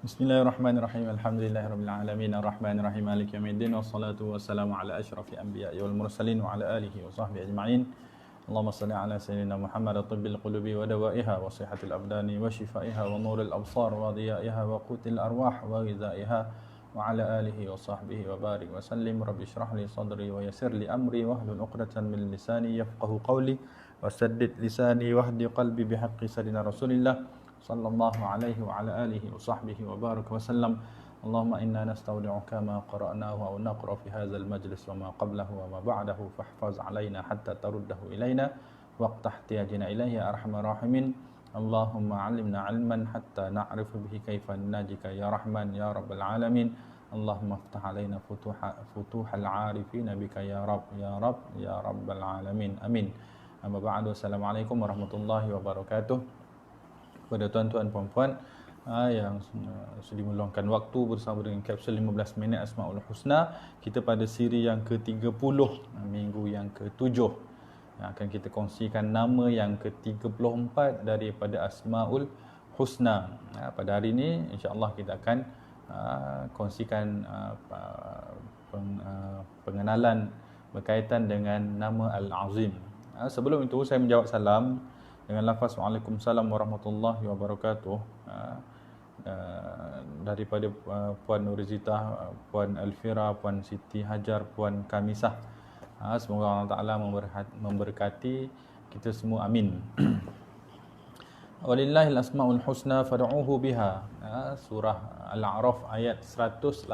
Bismillahirrahmanirrahim. Alhamdulillahirabbil alamin arrahmanirrahim maliki yaumiddin wassalatu wassalamu ala asyrafil anbiya'i wal mursalin wa ala alihi wa sahbihi ajma'in. Allahumma shalli ala sayyidina Muhammad tibbil qulubi wa dawaiha wa sihhatil abdani wa shifaiha wa nuril absar wa diyaiha wa qutil arwah wa ghidaiha wa ala alihi wa sahbihi wa barik wa sallim. Rabbi shrah li sadri wa yassir li amri wahlul 'uqdatam min lisani yafqahu qawli wa saddid lisani wahdi qalbi bihaqqi sayyidina Rasulillah sallallahu alaihi wa ala alihi wa sahbihi wa baraka wa sallam. Allahumma inna nastaudi'uka ma qara'nahu wa naqra fi hadzal majlis wa ma qablahu wa ma ba'dahu fahfaz alaina hatta taruddahu ilaina waqtah tiyajina ilaihi ya arhamar rahimin. Allahumma 'allimna 'ilman hatta na'rifu bihi kaifa najika ya rahman ya rabbal alamin. Allahumma iftah alaina futuhal 'arifin bika ya rab ya rabbal alamin. Amin. Amma ba'du. Assalamualaikum warahmatullahi wabarakatuh. Kepada tuan-tuan puan-puan yang sudi meluangkan waktu bersama dengan kapsul 15 minit Asmaul Husna, kita pada siri yang ke-30, minggu yang ke-7, akan kita kongsikan nama yang ke-34 daripada Asmaul Husna. Pada hari ini insya-Allah kita akan kongsikan pengenalan berkaitan dengan nama Al-Azim. Sebelum itu saya menjawab salam dengan lafaz Waalaikumsalam warahmatullahi wabarakatuh daripada Puan Nurizita, Puan Alfira, Puan Siti Hajar, Puan Kamisah. Semoga Allah Ta'ala memberkati kita semua, amin. Walillahil asmaul husna fad'uhu biha. Surah Al-A'raf ayat 180,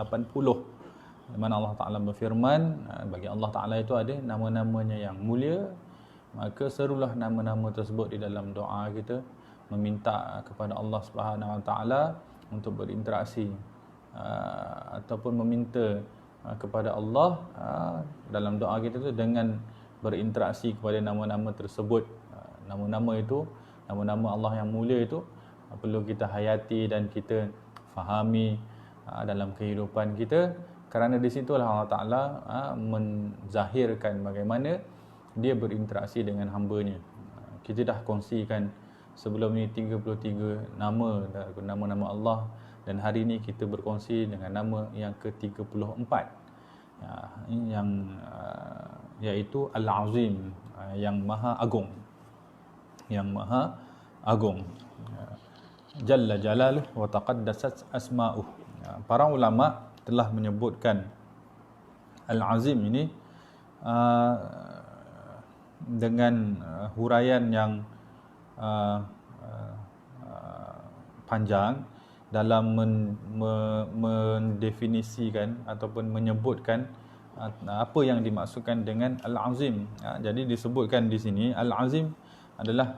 di mana Allah Ta'ala berfirman, bagi Allah Ta'ala itu ada nama-namanya yang mulia, maka serulah nama-nama tersebut di dalam doa kita, meminta kepada Allah Subhanahu Wa Taala untuk berinteraksi ataupun meminta kepada Allah dalam doa kita tu dengan berinteraksi kepada nama-nama tersebut. Nama-nama itu, nama-nama Allah yang mulia itu perlu kita hayati dan kita fahami dalam kehidupan kita, kerana di situlah Allah Taala menzahirkan bagaimana dia berinteraksi dengan hamba-Nya. Kita dah kongsikan sebelum ni 33 nama-nama Allah, dan hari ini kita berkongsi dengan nama yang ke-34 yang iaitu Al-Azim, yang Maha Agung. Yang Maha Agung. Jalla jalaluh wa taqaddasat asma'uh. Para ulama telah menyebutkan Al-Azim ini dengan huraian yang panjang dalam mendefinisikan ataupun menyebutkan apa yang dimaksudkan dengan Al-Azim. Jadi disebutkan di sini Al-Azim adalah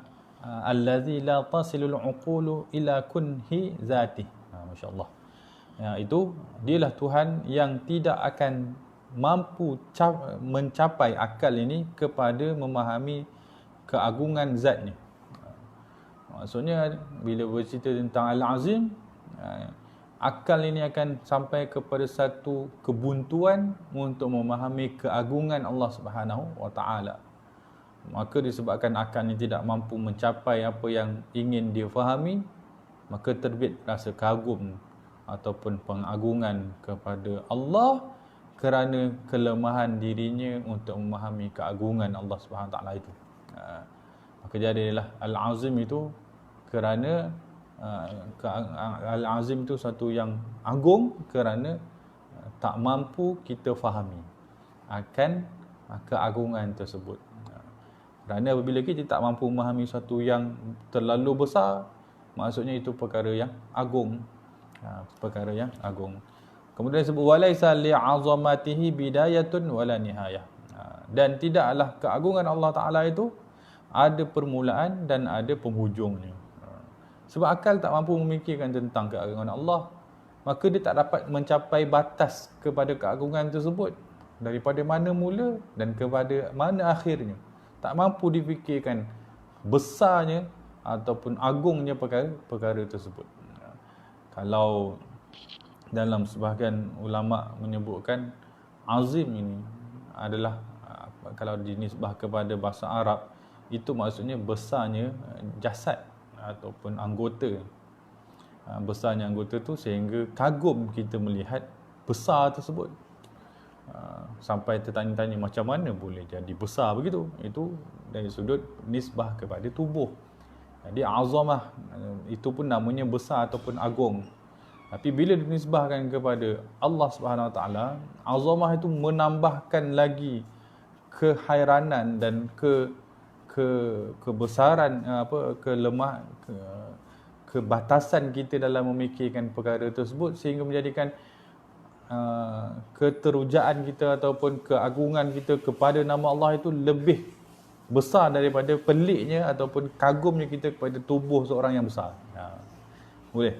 allazi la tasilul uqulu ila kunhi zatih. Masya-Allah. Itu dialah Tuhan yang tidak akan mampu mencapai akal ini kepada memahami keagungan zatnya. Maksudnya bila bercerita tentang Al-Azim, akal ini akan sampai kepada satu kebuntuan untuk memahami keagungan Allah Subhanahu Wa Taala. Maka disebabkan akal ini tidak mampu mencapai apa yang ingin dia fahami, maka terbit rasa kagum ataupun pengagungan kepada Allah kerana kelemahan dirinya untuk memahami keagungan Allah Subhanahu Wa Taala itu. Maka jadilah Al-Azim itu kerana Al-Azim itu satu yang agung kerana tak mampu kita fahami akan keagungan tersebut. Kerana apabila kita tak mampu memahami satu yang terlalu besar, maksudnya itu perkara yang agung. Perkara yang agung. Kemudian disebut walaisa li'azamatihi bidayatun wala nihayah. Dan tidaklah keagungan Allah Ta'ala itu ada permulaan dan ada penghujungnya. Sebab akal tak mampu memikirkan tentang keagungan Allah, maka dia tak dapat mencapai batas kepada keagungan tersebut, daripada mana mula dan kepada mana akhirnya. Tak mampu difikirkan besarnya ataupun agungnya perkara tersebut. Kalau dalam sebahagian ulama menyebutkan azim ini adalah, kalau dinisbah kepada bahasa Arab, itu maksudnya besarnya jasad ataupun anggota. besarnya anggota tu sehingga kagum kita melihat besar tersebut. Sampai tertanya-tanya macam mana boleh jadi besar begitu. Itu dari sudut nisbah kepada tubuh. Jadi azamah itu pun namanya besar ataupun agung. Tapi bila dinisbahkan kepada Allah Subhanahu Wa Taala, azamah itu menambahkan lagi kehairanan dan kebesaran, kebatasan kita dalam memikirkan perkara tersebut, sehingga menjadikan keterujaan kita ataupun keagungan kita kepada nama Allah itu lebih besar daripada peliknya ataupun kagumnya kita kepada tubuh seorang yang besar. Boleh.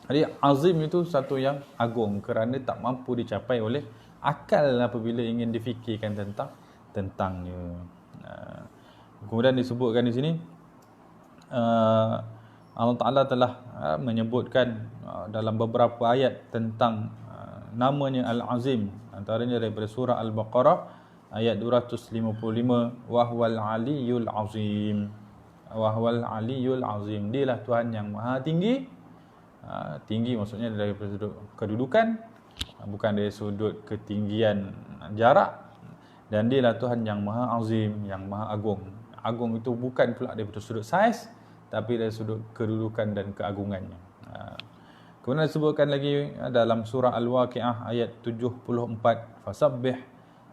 Jadi azim itu satu yang agung kerana tak mampu dicapai oleh akal apabila ingin difikirkan tentangnya. Kemudian disebutkan di sini Allah Ta'ala telah menyebutkan dalam beberapa ayat tentang namanya Al-Azim. Antaranya daripada surah Al-Baqarah ayat 255, wahwal aliyul azim. Wahwal aliyul azim. Dialah Tuhan yang maha tinggi. Tinggi maksudnya dari sudut kedudukan, bukan dari sudut ketinggian jarak. Dan dialah Tuhan yang maha azim, yang maha agung. Agung itu bukan pula daripada sudut saiz, tapi dari sudut kedudukan dan keagungannya. Kemudian disebutkan lagi dalam surah Al-Waqi'ah ayat 74, fasabbih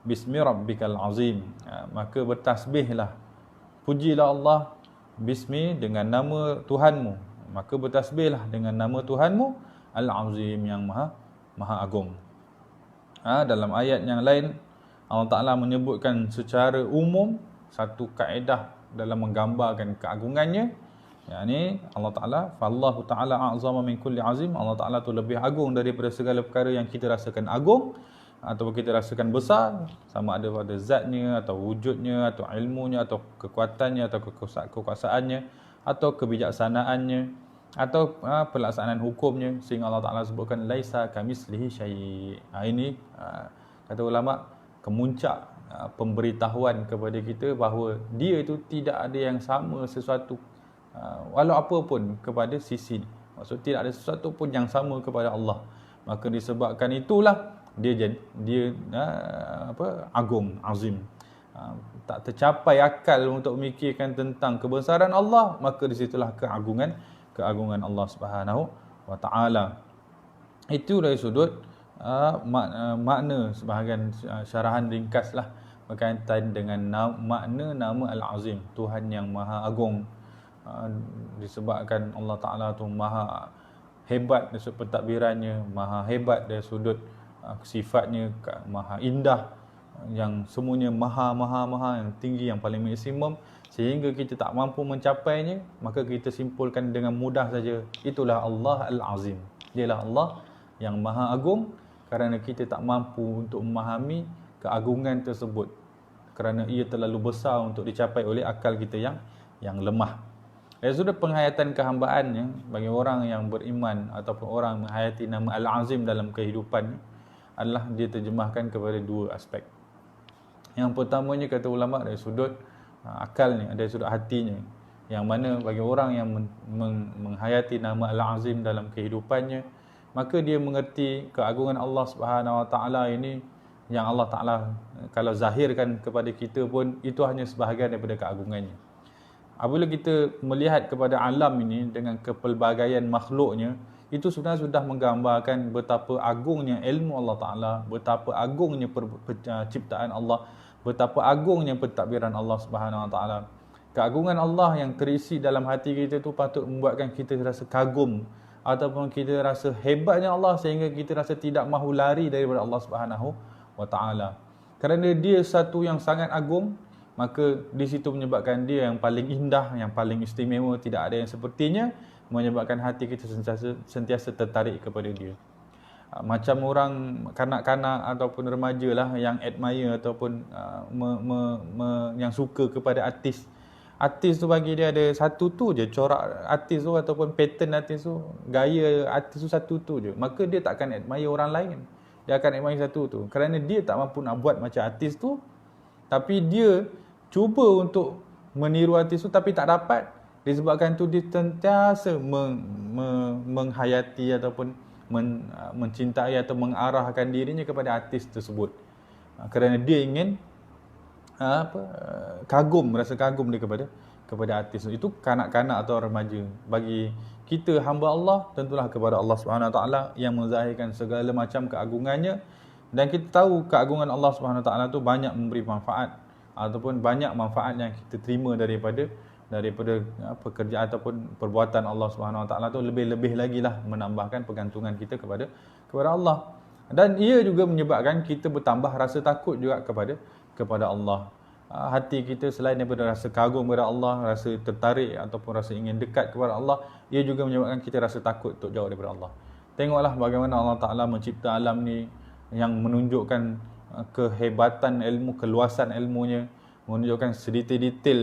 bismi rabbikal azim. Maka bertasbihlah, pujilah Allah bismi dengan nama Tuhanmu. Maka bertasbihlah dengan nama Tuhanmu Al-Azim yang maha agung. Dalam ayat yang lain Allah Ta'ala menyebutkan secara umum satu kaedah dalam menggambarkan keagungannya. Yani Allah Ta'ala, fallahu ta'ala a'zama min kulli azim. Allah Ta'ala tu lebih agung daripada segala perkara yang kita rasakan agung ataupun kita rasakan besar, sama ada pada zatnya atau wujudnya atau ilmunya atau kekuatannya atau kekuasaannya atau kebijaksanaannya atau pelaksanaan hukumnya, sehingga Allah Ta'ala sebutkan laisa kamislihi syai'. Ini kata ulama kemuncak pemberitahuan kepada kita bahawa dia itu tidak ada yang sama sesuatu walau apa pun kepada sisi. Maksud tidak ada sesuatu pun yang sama kepada Allah. Maka disebabkan itulah dia agung, azim. Tak tercapai akal untuk memikirkan tentang kebesaran Allah, maka di situlah keagungan Allah Subhanahu wa taala. Itu dari sudut makna sebahagian syarahan ringkaslah berkaitan dengan makna nama Al-Azim, Tuhan yang maha agung. Disebabkan Allah Ta'ala tu maha hebat dari sudut pentadbirannya, maha hebat dari sudut sifatnya, maha indah, yang semuanya maha yang tinggi, yang paling maksimum, sehingga kita tak mampu mencapainya, maka kita simpulkan dengan mudah saja, itulah Allah Al-Azim. Dialah Allah yang maha agung, kerana kita tak mampu untuk memahami keagungan tersebut, kerana ia terlalu besar untuk dicapai oleh akal kita yang lemah. Dari sudut penghayatan kehambaannya, bagi orang yang beriman ataupun orang menghayati nama Al-Azim dalam kehidupan, adalah dia terjemahkan kepada dua aspek. Yang pertamanya kata ulama dari sudut akalnya, dari sudut hatinya, yang mana bagi orang yang menghayati nama Al-Azim dalam kehidupannya, maka dia mengerti keagungan Allah Subhanahu Wa Taala ini, yang Allah Taala kalau zahirkan kepada kita pun itu hanya sebahagian daripada keagungannya. Apabila kita melihat kepada alam ini dengan kepelbagaian makhluknya, itu sebenarnya sudah menggambarkan betapa agungnya ilmu Allah Ta'ala, betapa agungnya ciptaan Allah, betapa agungnya pentadbiran Allah Subhanahu Wa Taala. Keagungan Allah yang terisi dalam hati kita itu patut membuatkan kita rasa kagum ataupun kita rasa hebatnya Allah, sehingga kita rasa tidak mahu lari daripada Allah Subhanahu Wa Taala. Kerana dia satu yang sangat agung, maka di situ menyebabkan dia yang paling indah, yang paling istimewa, tidak ada yang sepertinya, menyebabkan hati kita sentiasa tertarik kepada dia. Macam orang kanak-kanak ataupun remaja lah yang admire ataupun yang suka kepada artis. Artis tu bagi dia ada satu tu je, corak artis tu ataupun pattern artis tu, gaya artis tu satu tu je. Maka dia tak akan admire orang lain. Dia akan admire satu tu. Kerana dia tak mampu nak buat macam artis tu, tapi dia cuba untuk meniru artis tu tapi tak dapat. Disebabkan tu dia sentiasa menghayati ataupun mencintai atau mengarahkan dirinya kepada artis tersebut. Kerana dia ingin rasa kagum dia kepada artis itu. Kanak-kanak atau remaja. Bagi kita hamba Allah, tentulah kepada Allah Subhanahu Wa Taala yang menzahirkan segala macam keagungannya, dan kita tahu keagungan Allah Subhanahu Wa Taala tu banyak memberi manfaat ataupun banyak manfaat yang kita terima daripada pekerjaan ataupun perbuatan Allah Subhanahu Wa Taala tu, lebih-lebih lagi lah menambahkan pergantungan kita kepada Allah. Dan ia juga menyebabkan kita bertambah rasa takut juga kepada Allah. Hati kita selain daripada rasa kagum kepada Allah, rasa tertarik ataupun rasa ingin dekat kepada Allah, ia juga menyebabkan kita rasa takut untuk jauh daripada Allah. Tengoklah bagaimana Allah Ta'ala mencipta alam ni, yang menunjukkan kehebatan ilmu, keluasan ilmunya, menunjukkan sedetail-detail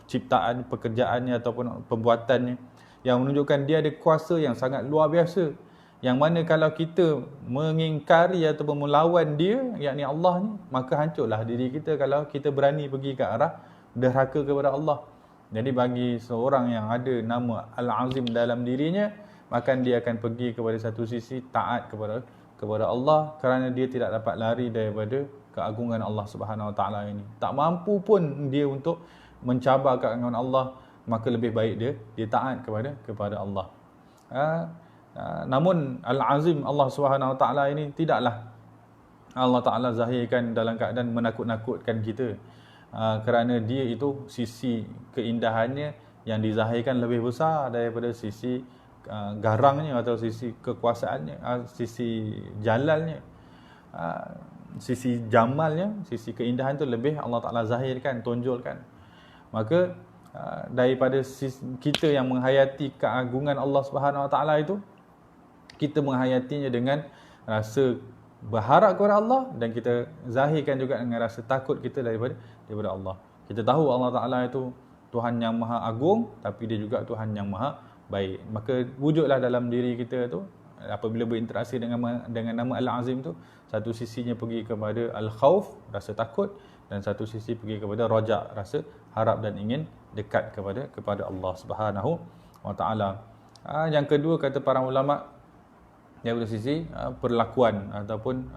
ciptaan, pekerjaannya ataupun pembuatannya, yang menunjukkan dia ada kuasa yang sangat luar biasa, yang mana kalau kita mengingkari ataupun melawan dia, yakni Allah ni, maka hancurlah diri kita kalau kita berani pergi ke arah derhaka kepada Allah. Jadi bagi seorang yang ada nama Al-Azim dalam dirinya, maka dia akan pergi kepada satu sisi taat kepada Allah, kerana dia tidak dapat lari daripada keagungan Allah Subhanahu Wa Taala ini. Tak mampu pun dia untuk mencabar keagungan Allah, maka lebih baik dia taat kepada Allah. Namun Al-Azim Allah Subhanahu Wa Taala ini tidaklah Allah Taala zahirkan dalam keadaan menakut-nakutkan kita, kerana dia itu sisi keindahannya yang dizahirkan lebih besar daripada sisi garangnya atau sisi kekuasaannya, sisi jalalnya, sisi jamalnya, sisi keindahan tu lebih Allah Ta'ala zahirkan, tonjolkan. Maka daripada kita yang menghayati keagungan Allah Subhanahu Wa Ta'ala itu, kita menghayatinya dengan rasa berharap kepada Allah, dan kita zahirkan juga dengan rasa takut kita daripada Allah. Kita tahu Allah Ta'ala itu Tuhan yang maha agung, tapi dia juga Tuhan yang maha baik. Maka wujudlah dalam diri kita tu, apabila berinteraksi dengan nama Al-Azim tu, satu sisinya pergi kepada Al-Khawf, rasa takut, dan satu sisi pergi kepada Raja, rasa harap dan ingin dekat kepada Allah Subhanahu Wa Ta'ala. Yang kedua, kata para ulama, daripada sisi perlakuan ataupun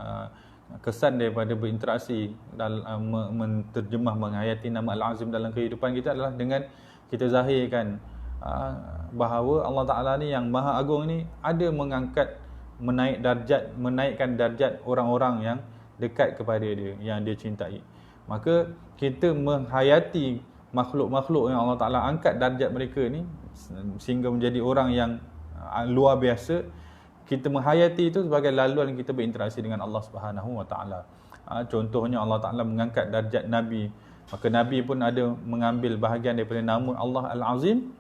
kesan daripada berinteraksi dalam menterjemah, menghayati nama Al-Azim dalam kehidupan kita adalah dengan kita zahirkan bahawa Allah Ta'ala ni yang maha agung ni ada menaikkan darjat orang-orang yang dekat kepada dia, yang dia cintai. Maka kita menghayati makhluk-makhluk yang Allah Ta'ala angkat darjat mereka ni sehingga menjadi orang yang luar biasa. Kita menghayati itu sebagai laluan kita berinteraksi dengan Allah Subhanahu Wa Ta'ala. Contohnya Allah Ta'ala mengangkat darjat Nabi, maka Nabi pun ada mengambil bahagian daripada nama Allah Al-Azim.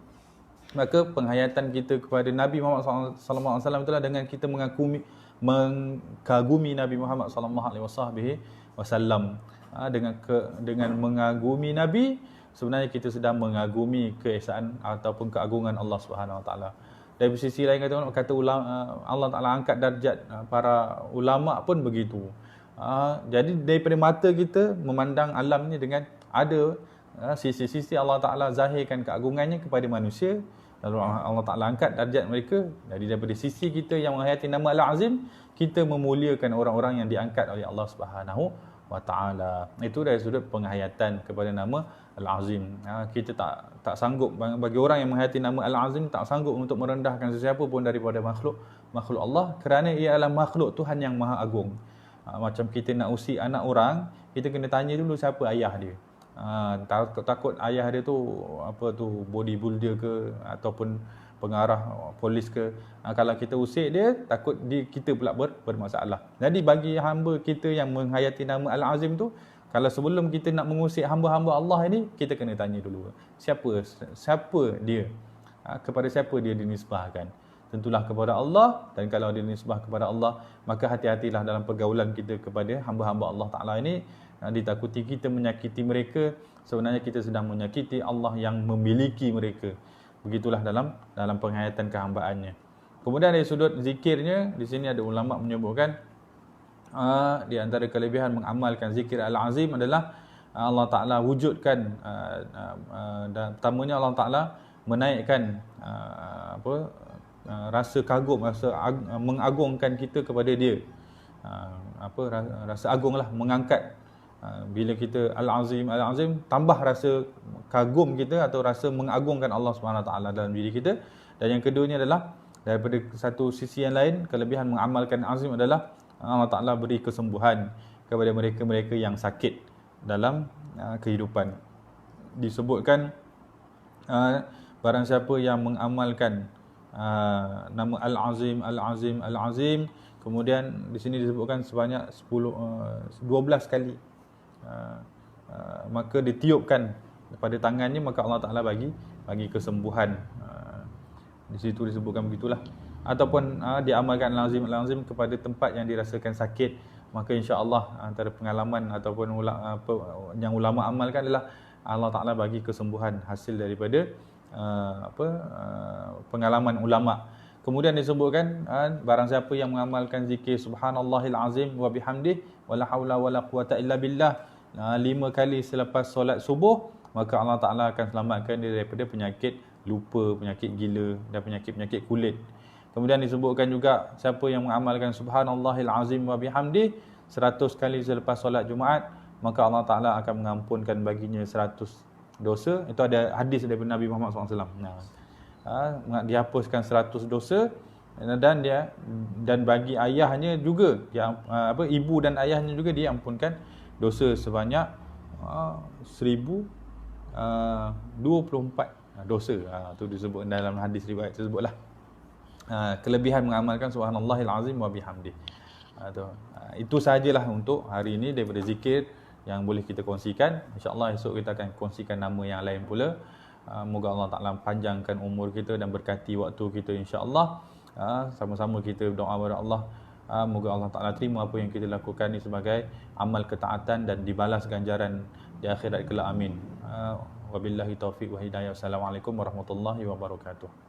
Maka penghayatan kita kepada Nabi Muhammad SAW itulah dengan kita mengagumi Nabi Muhammad SAW. Dengan mengagumi Nabi, sebenarnya kita sedang mengagumi keesaan ataupun keagungan Allah Subhanahu Wa Ta'ala. Dari sisi lain kata ulama, Allah Ta'ala angkat darjat para ulama pun begitu. Jadi daripada mata kita memandang alam ni dengan ada sisi-sisi Allah Ta'ala zahirkan keagungannya kepada manusia, lalu Allah Ta'ala angkat darjat mereka. Jadi daripada sisi kita yang menghayati nama Al-Azim, kita memuliakan orang-orang yang diangkat oleh Allah Subhanahu Wa Ta'ala. Itu dari sudut penghayatan kepada nama Al-Azim. Kita tak sanggup, bagi orang yang menghayati nama Al-Azim, tak sanggup untuk merendahkan sesiapa pun daripada makhluk Allah, kerana ia adalah makhluk Tuhan yang maha agung. Macam kita nak usik anak orang, kita kena tanya dulu siapa ayah dia. Takut ayah dia tu bodybuilder ke ataupun pengarah polis ke. Kalau kita usik dia, takut kita pula bermasalah. Jadi bagi hamba kita yang menghayati nama Al-Azim tu, kalau sebelum kita nak mengusik hamba-hamba Allah ini, kita kena tanya dulu siapa dia, kepada siapa dia dinisbahkan. Tentulah kepada Allah, dan kalau dia dinisbah kepada Allah, maka hati-hatilah dalam pergaulan kita kepada hamba-hamba Allah Ta'ala ini. Ditakuti kita menyakiti mereka, sebenarnya kita sedang menyakiti Allah yang memiliki mereka. Begitulah dalam penghayatan kehambaannya. Kemudian dari sudut zikirnya, di sini ada ulama menyebutkan di antara kelebihan mengamalkan zikir Al-Azim adalah Allah Ta'ala wujudkan, dan pertamanya Allah Ta'ala menaikkan rasa kagum, mengagungkan kita kepada dia. Rasa agunglah, mengangkat. Bila kita Al-Azim, Al-Azim, tambah rasa kagum kita atau rasa mengagungkan Allah SWT dalam diri kita. Dan yang keduanya adalah, daripada satu sisi yang lain, kelebihan mengamalkan azim adalah Allah Ta'ala beri kesembuhan kepada mereka-mereka yang sakit dalam kehidupan. Disebutkan barang siapa yang mengamalkan nama Al-Azim, Al-Azim, Al-Azim, kemudian di sini disebutkan sebanyak 12 kali, maka ditiupkan pada tangannya, maka Allah Ta'ala bagi kesembuhan. Di situ disebutkan begitulah. Ataupun diamalkan Al-Azim, Al-Azim kepada tempat yang dirasakan sakit, maka insya-Allah antara pengalaman ataupun yang ulama amalkan adalah Allah Ta'ala bagi kesembuhan hasil daripada pengalaman ulama. Kemudian disebutkan barang siapa yang mengamalkan zikir Subhanallahil Azim wa bihamdih wala haula wala quwata illa billah 5 kali selepas solat subuh, maka Allah Ta'ala akan selamatkan dia daripada penyakit lupa, penyakit gila dan penyakit-penyakit kulit. Kemudian disebutkan juga siapa yang mengamalkan Subhanallahil Azim wa bihamdih 100 kali selepas solat Jumaat, maka Allah Ta'ala akan mengampunkan baginya 100 dosa. Itu ada hadis daripada Nabi Muhammad SAW. Dihapuskan 100 dosa, dan bagi ayahnya juga, ibu dan ayahnya juga diampunkan dosa sebanyak 1024 dosa. Itu disebut dalam hadis riwayat tersebutlah. Kelebihan mengamalkan Subhanallahil Azim wa bihamdih. Itu sahajalah untuk hari ini daripada zikir yang boleh kita kongsikan. InsyaAllah esok kita akan kongsikan nama yang lain pula. Moga Allah Ta'ala panjangkan umur kita dan berkati waktu kita, insyaAllah. Sama-sama kita berdoa kepada Allah. Moga Allah Ta'ala terima apa yang kita lakukan ini sebagai amal ketaatan dan dibalas ganjaran di akhirat kelak. Amin. Wabillahi taufiq wa hidayah. Wassalamualaikum warahmatullahi wabarakatuh.